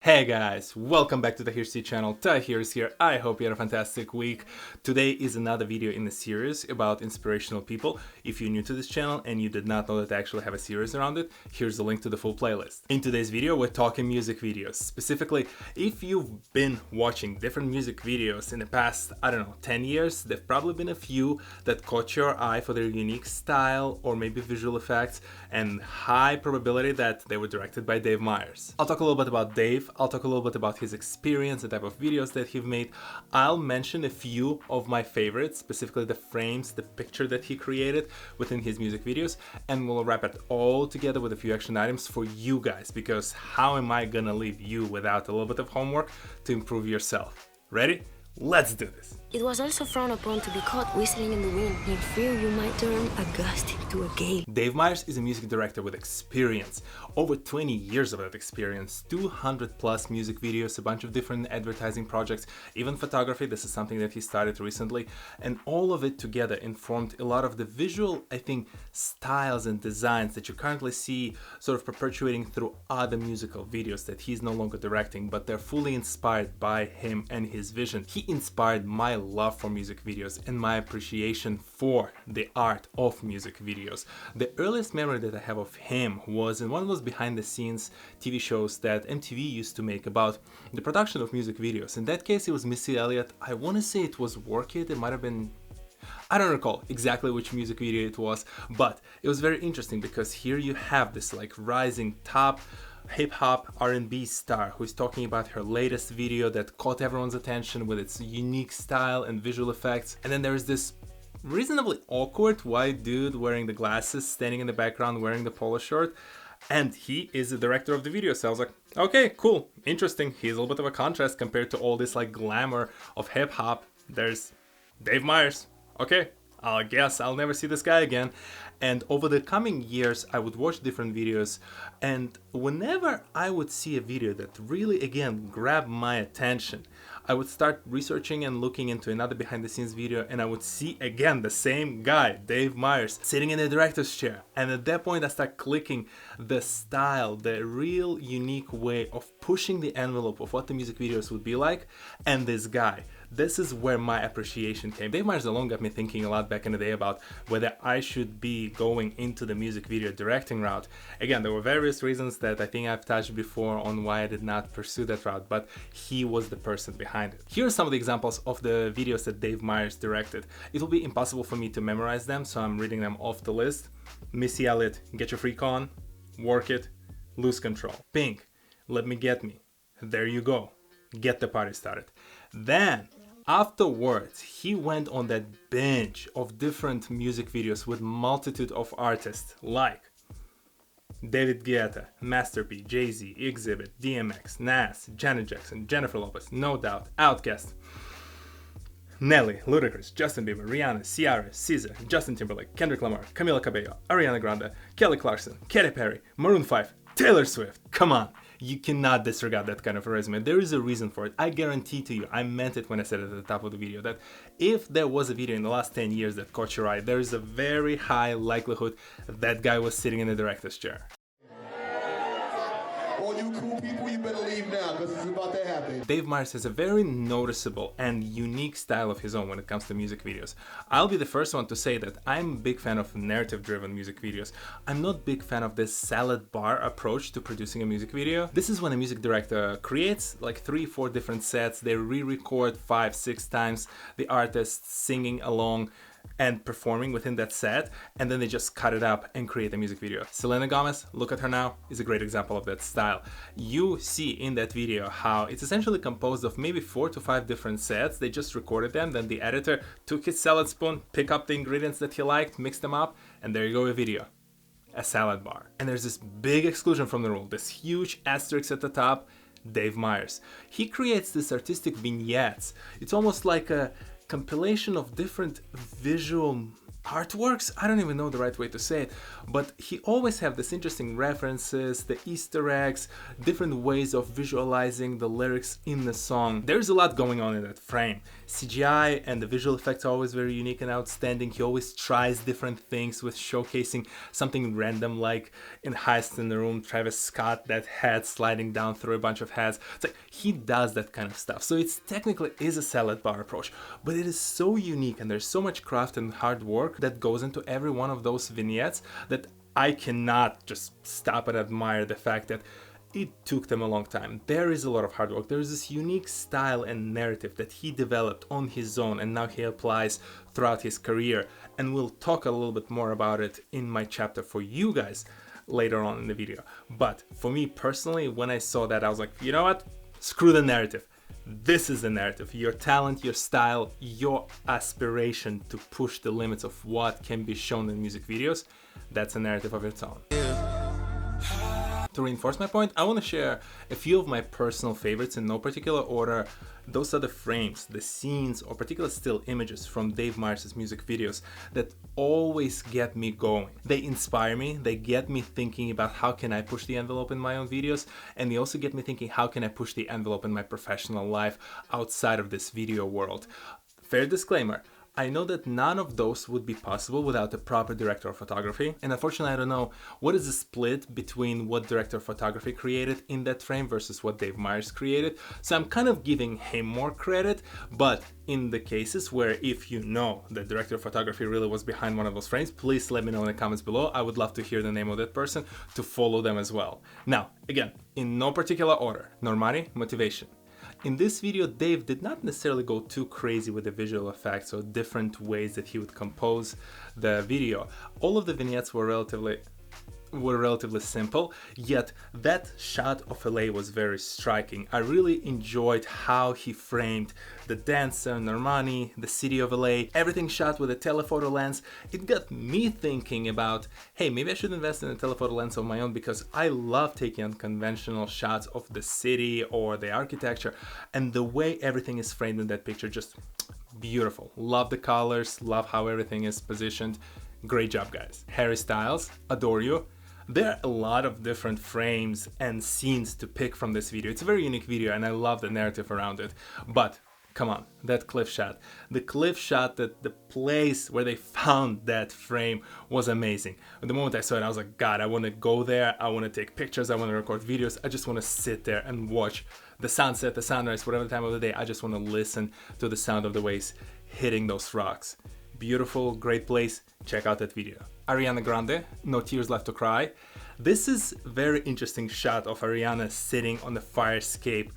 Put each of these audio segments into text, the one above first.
Hey guys, welcome back to the TohirT channel. TohirT is here. I hope you had a fantastic week. Today is another video in the series about inspirational people. If you're new to this channel and you did not know that I actually have a series around it, here's a link to the full playlist. In today's video, we're talking music videos. Specifically, if you've been watching different music videos in the past, 10 years, there've probably been a few that caught your eye for their unique style or maybe visual effects, and high probability that they were directed by Dave Meyers. I'll talk a little bit about Dave. I'll talk a little bit about his experience, the type of videos that he's made. I'll mention a few of my favorites, specifically the frames, the picture that he created within his music videos, and we'll wrap it all together with a few action items for you guys, because how am I gonna leave you without a little bit of homework to improve yourself? Ready? Let's do this. It was also frowned upon to be caught whistling in the wind. In fear you might turn a gust into a gale. Dave Meyers is a music director with experience. Over 20 years of that experience, 200 plus music videos, a bunch of different advertising projects, even photography. This is something that he started recently, and all of it together informed a lot of the visual, styles and designs that you currently see sort of perpetuating through other musical videos that he's no longer directing, but they're fully inspired by him and his vision. He inspired my love for music videos and my appreciation for the art of music videos. The earliest memory that I have of him was in one of those behind the scenes TV shows that MTV used to make about the production of music videos. In that case, it was Missy Elliot. I want to say it was Work It. It might have been, I don't recall exactly which music video it was, but it was very interesting because here you have this rising top hip-hop R&B star who's talking about her latest video that caught everyone's attention with its unique style and visual effects. And then there's this reasonably awkward white dude wearing the glasses standing in the background wearing the polo shirt, and he is the director of the video. So I was like, okay, cool, interesting. He's a little bit of a contrast compared to all this glamour of hip-hop. There's Dave Meyers. Okay, I guess I'll never see this guy again. And over the coming years, I would watch different videos, and whenever I would see a video that really, again, grabbed my attention, I would start researching and looking into another behind the scenes video, and I would see again the same guy, Dave Meyers, sitting in the director's chair. And at that point, I start clicking the style, the real unique way of pushing the envelope of what the music videos would be like, and this guy. This is where my appreciation came. Dave Meyers alone got me thinking a lot back in the day about whether I should be going into the music video directing route. Again, there were various reasons that I think I've touched before on why I did not pursue that route, but he was the person behind it. Here are some of the examples of the videos that Dave Meyers directed. It will be impossible for me to memorize them, so I'm reading them off the list. Missy Elliot, Get Your Freak On, Work It, Lose Control. Pink, Let Me Get Me, There You Go, Get the Party Started. Then, afterwards, he went on that binge of different music videos with multitude of artists like David Guetta, Master P, Jay-Z, Exhibit, DMX, Nas, Janet Jackson, Jennifer Lopez, No Doubt, Outkast, Nelly, Ludacris, Justin Bieber, Rihanna, Ciara, SZA, Justin Timberlake, Kendrick Lamar, Camila Cabello, Ariana Grande, Kelly Clarkson, Katy Perry, Maroon 5, Taylor Swift. Come on, you cannot disregard that kind of a resume. There is a reason for it. I guarantee to you, I meant it when I said it at the top of the video, that if there was a video in the last 10 years that caught your eye, there is a very high likelihood that guy was sitting in the director's chair. All you cool people, you better leave now, because it's about to happen. Dave Meyers has a very noticeable and unique style of his own when it comes to music videos. I'll be the first one to say that I'm a big fan of narrative-driven music videos. I'm not a big fan of this salad bar approach to producing a music video. This is when a music director creates 3-4 different sets, they re-record 5-6 times the artist singing along and performing within that set, and then they just cut it up and create a music video. Selena Gomez, Look at Her Now, is a great example of that style. You see in that video how it's essentially composed of maybe 4 to 5 different sets. They just recorded them, then the editor took his salad spoon, picked up the ingredients that he liked, mixed them up, and there you go, a video. A salad bar. And there's this big exclusion from the rule, this huge asterisk at the top, Dave Meyers. He creates these artistic vignettes. It's almost like a compilation of different visual artworks, I don't even know the right way to say it, but he always have this interesting references, the Easter eggs, different ways of visualizing the lyrics in the song. There's a lot going on in that frame. CGI and the visual effects are always very unique and outstanding. He always tries different things with showcasing something random, like in Heist in the Room, Travis Scott, that head sliding down through a bunch of heads. It's like he does that kind of stuff. So it's technically is a salad bar approach, but it is so unique and there's so much craft and hard work that goes into every one of those vignettes that I cannot just stop and admire the fact that it took them a long time. There is a lot of hard work. There is this unique style and narrative that he developed on his own and now he applies throughout his career, and we'll talk a little bit more about it in my chapter for you guys later on in the video. But for me personally, when I saw that, I was like, you know what? Screw the narrative. This is the narrative. Your talent, your style, your aspiration to push the limits of what can be shown in music videos, that's a narrative of its own. To reinforce my point, I want to share a few of my personal favorites in no particular order. Those are the frames, the scenes, or particular still images from Dave Meyers' music videos that always get me going. They inspire me, they get me thinking about how can I push the envelope in my own videos, and they also get me thinking how can I push the envelope in my professional life outside of this video world. Fair disclaimer, I know that none of those would be possible without a proper director of photography, and unfortunately I don't know what is the split between what director of photography created in that frame versus what Dave Meyers created, so I'm kind of giving him more credit. But in the cases where if you know the director of photography really was behind one of those frames, please let me know in the comments below. I would love to hear the name of that person to follow them as well. Now, again, in no particular order, Normani, motivation. In this video, Dave did not necessarily go too crazy with the visual effects or different ways that he would compose the video. All of the vignettes were relatively simple, yet that shot of LA was very striking. I really enjoyed how he framed the dancer, Normani, the city of LA, everything shot with a telephoto lens. It got me thinking about, hey, maybe I should invest in a telephoto lens of my own, because I love taking unconventional shots of the city or the architecture, and the way everything is framed in that picture, just beautiful. Love the colors, love how everything is positioned. Great job, guys. Harry Styles, adore you. There are a lot of different frames and scenes to pick from this video. It's a very unique video and I love the narrative around it. But come on, that cliff shot. The cliff shot, that the place where they found that frame was amazing. The moment I saw it, I was like, God, I want to go there. I want to take pictures. I want to record videos. I just want to sit there and watch the sunset, the sunrise, whatever time of the day. I just want to listen to the sound of the waves hitting those rocks. Beautiful, great place. Check out that video. Ariana Grande, No Tears Left to Cry. This is a very interesting shot of Ariana sitting on the fire escape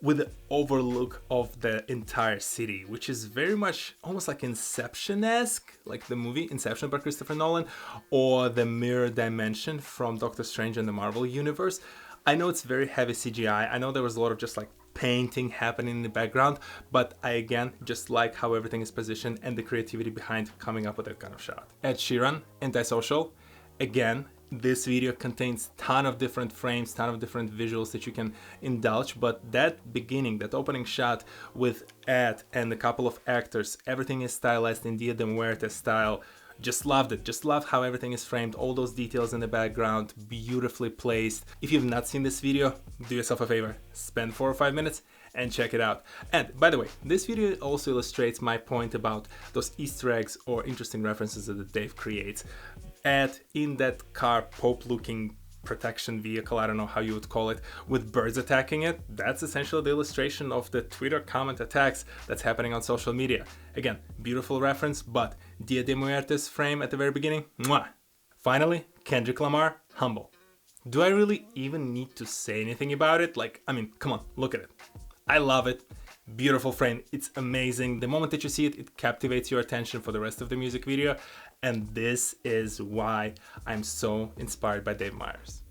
with the overlook of the entire city, which is very much almost like Inception-esque, like the movie Inception by Christopher Nolan, or the mirror dimension from Doctor Strange in the Marvel Universe. I know it's very heavy CGI. I know there was a lot of just like painting happening in the background, but I again just like how everything is positioned and the creativity behind coming up with that kind of shot. Ed Sheeran, Antisocial. Again, this video contains ton of different frames, ton of different visuals that you can indulge, but that beginning, that opening shot with Ed and a couple of actors, everything is stylized in Dia de Muerte style. Just loved it. Just love how everything is framed, all those details in the background, beautifully placed. If you've not seen this video, do yourself a favor, spend 4 or 5 minutes and check it out. And by the way, this video also illustrates my point about those Easter eggs or interesting references that Dave creates. Ed in that car, Pope-looking protection vehicle, I don't know how you would call it, with birds attacking it. That's essentially the illustration of the Twitter comment attacks that's happening on social media. Again, beautiful reference, but Dia de Muertes frame at the very beginning, mwah. Finally, Kendrick Lamar, Humble. Do I really even need to say anything about it? Like, I mean, come on, look at it. I love it. Beautiful frame, it's amazing. The moment that you see it, it captivates your attention for the rest of the music video. And this is why I'm so inspired by Dave Meyers.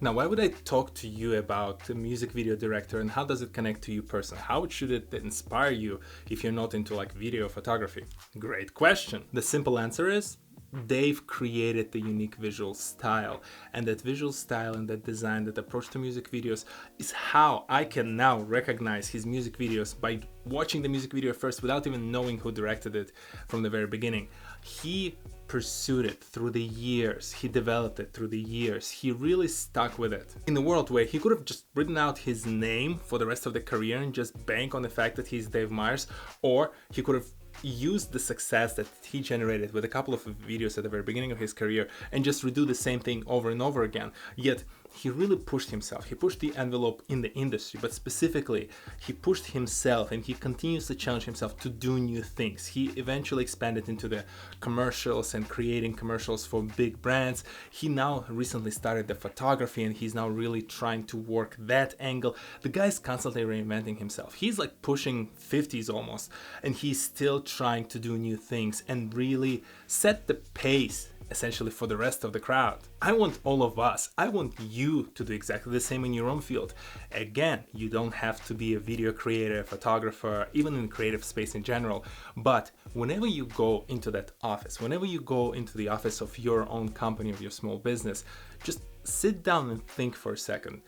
Now, why would I talk to you about a music video director and how does it connect to you personally? How should it inspire you if you're not into like video photography? Great question. The simple answer is they've created the unique visual style, and that visual style and that design, that approach to music videos is how I can now recognize his music videos by watching the music video first without even knowing who directed it from the very beginning. He pursued it through the years, he developed it through the years, he really stuck with it. In a world where he could have just written out his name for the rest of the career and just bank on the fact that he's Dave Meyers, or he could have used the success that he generated with a couple of videos at the very beginning of his career and just redo the same thing over and over again. Yet he really pushed himself, he pushed the envelope in the industry, but specifically he pushed himself, and he continues to challenge himself to do new things. He eventually expanded into the commercials and creating commercials for big brands. He now recently started the photography, and he's now really trying to work that angle. The guy's constantly reinventing himself. He's like pushing 50s almost, and he's still trying to do new things and really set the pace essentially for the rest of the crowd. I want all of us, I want you to do exactly the same in your own field. Again, you don't have to be a video creator, photographer, even in the creative space in general, but whenever you go into that office, whenever you go into the office of your own company, of your small business, just sit down and think for a second.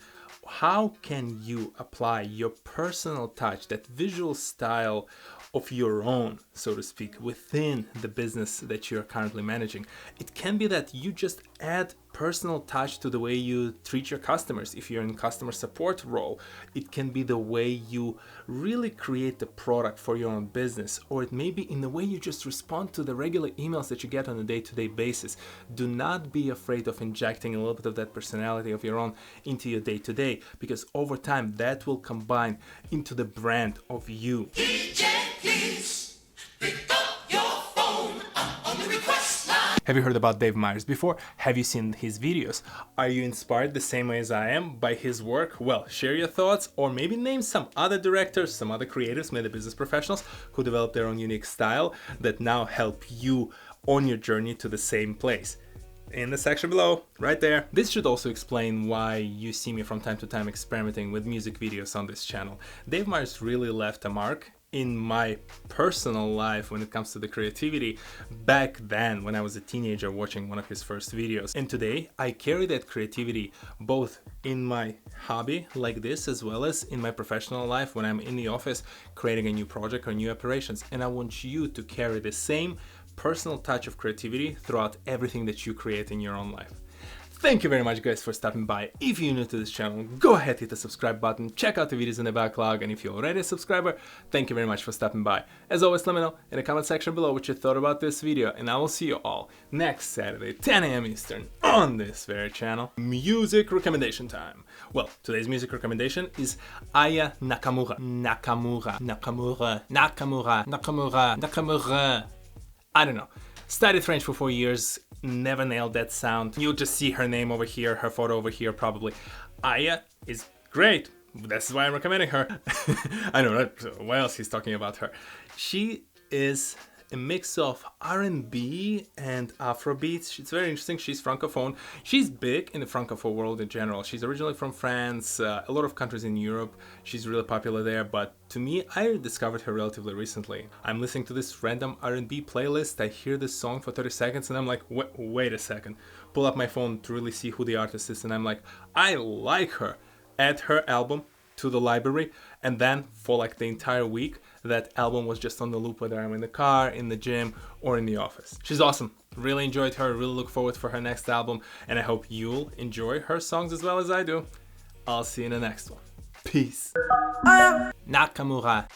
How can you apply your personal touch, that visual style of your own, so to speak, within the business that you're currently managing? It can be that you just add personal touch to the way you treat your customers if you're in customer support role. It can be the way you really create the product for your own business, or it may be in the way you just respond to the regular emails that you get on a day-to-day basis. Do not be afraid of injecting a little bit of that personality of your own into your day-to-day, because over time that will combine into the brand of you. Have you heard about Dave Meyers before? Have you seen his videos? Are you inspired the same way as I am by his work? Well, share your thoughts, or maybe name some other directors, some other creatives, maybe business professionals who develop their own unique style that now help you on your journey to the same place. In the section below, right there. This should also explain why you see me from time to time experimenting with music videos on this channel. Dave Meyers really left a mark in my personal life when it comes to the creativity back then when I was a teenager watching one of his first videos. And today I carry that creativity both in my hobby like this, as well as in my professional life when I'm in the office creating a new project or new operations. And I want you to carry the same personal touch of creativity throughout everything that you create in your own life. Thank you very much, guys, for stopping by. If you're new to this channel, go ahead, hit the subscribe button, check out the videos in the backlog, and if you're already a subscriber, thank you very much for stopping by. As always, let me know in the comment section below what you thought about this video, and I will see you all next Saturday, 10 AM Eastern, on this very channel. Music recommendation time. Well, today's music recommendation is Aya Nakamura. Nakamura. I don't know. Studied French for 4 years, never nailed that sound. You'll just see her name over here, her photo over here probably. Aya is great. That's why I'm recommending her. I know, right? Why else he's talking about her? She is a mix of R&B and Afrobeats. It's very interesting. She's francophone. She's big in the francophone world in general. She's originally from France, a lot of countries in Europe. She's really popular there, but to me, I discovered her relatively recently. I'm listening to this random R&B playlist. I hear this song for 30 seconds and I'm like, wait a second. Pull up my phone to really see who the artist is, and I'm like, I like her. Add her album to the library, and then for like the entire week that album was just on the loop, whether I'm in the car, in the gym, or in the office. She's awesome. Really enjoyed her, really look forward for her next album, and I hope you'll enjoy her songs as well as I do. I'll see you in the next one. Peace. Nakamura.